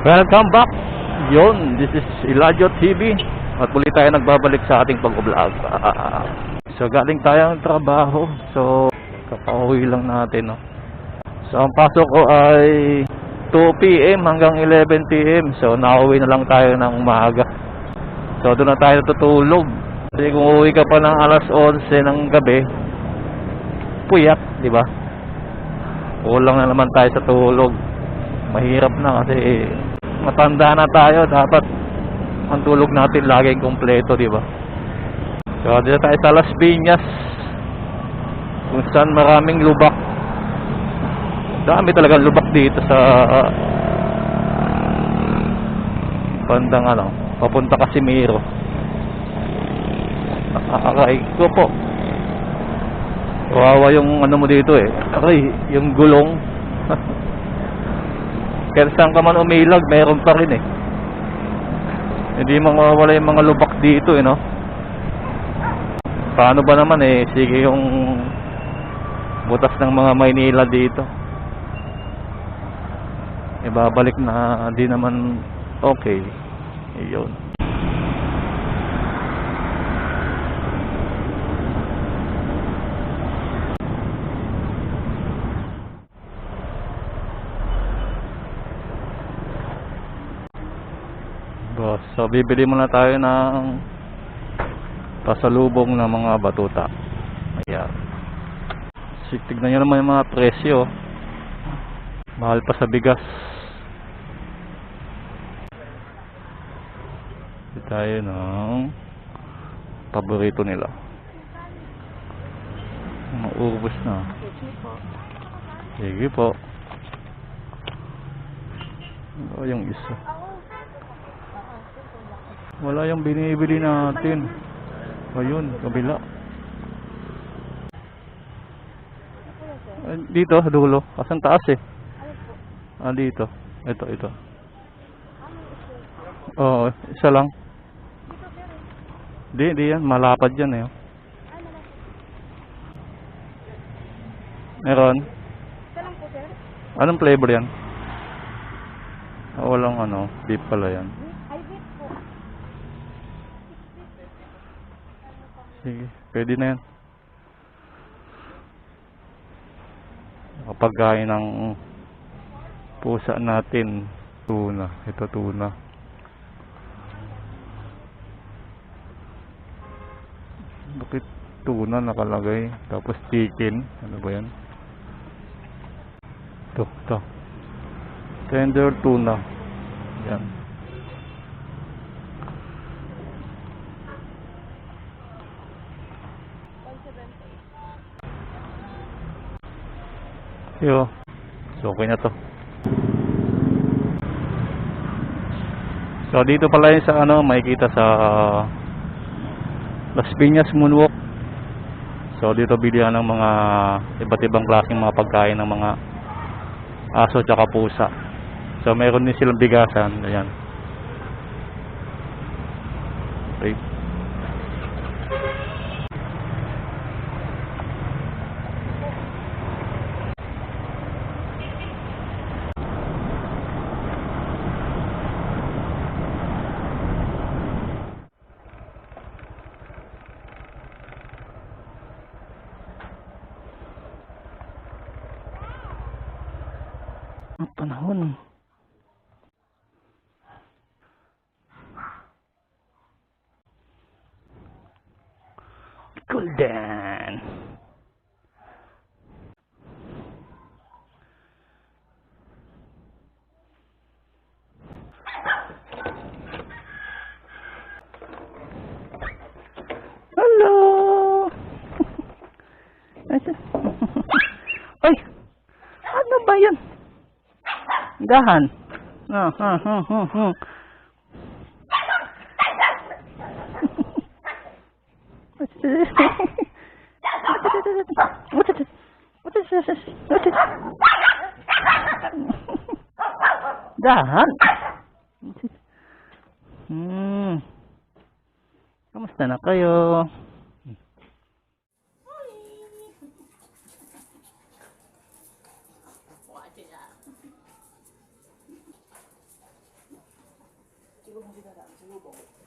Welcome back. Yon, this is Eladio TV. At muli tayo nagbabalik sa ating pag-vlog. So galing tayong trabaho. So kapauwi lang natin, no. So ang pasok ko ay 2 PM hanggang 11 PM. So nauwi na lang tayo ng umaga. So doon na tayo tutulog. Kasi kung uuwi ka pa ng alas 11 ng gabi, puyat, di ba? Kulang na naman tayo sa tulog. Mahirap na kasi matanda na tayo, dapat ang tulog natin laging kumpleto, di ba? So dito tayo sa Las Piñas, kung saan maraming lubak. Dami talagang lubak dito sa bandang papunta Casimiro. Aray ko po, kawawa yung mo dito eh. Aray, yung gulong. Kaya saan ka man umilag, mayroon pa rin eh. Hindi mawawala yung mga lubak dito eh, no? Paano ba naman eh, sige yung butas ng mga Maynila dito. Ibabalik na di naman okay. Iyon. So bibili muna tayo ng pasalubong ng mga batuta. Ayan. Tignan nyo naman yung mga presyo. Mahal pa sa bigas. Ito tayo ng paborito nila. Maubos na. Sige po. O yung isa. Wala yung binibili natin. Ayun, kabila. Dito, dulo. Kasang taas eh. Dito. Ito. Oo, isa lang. Di yan. Malapad yan eh. Meron. Anong flavor yan? Walang beef pala yan. Sige, pwede na yan. Kapagkain ng pusa natin, tuna. Ito tuna. Bakit tuna nakalagay? Tapos chicken. Ano ba yan? Ito. Tender tuna. Yan. Yo. So okay na to. So dito pala yun sa makikita sa Las Piñas Moonwalk. So dito bilihan ng mga iba't ibang klaseng mga pagkain ng mga aso tsaka pusa. So mayroon din silang bigasan. Ayan. Okay. Ang panahon. Golden. Hello. Ay. Ano ba 'yan? Dahan. Dahan. Kamusta na kayo? bubong.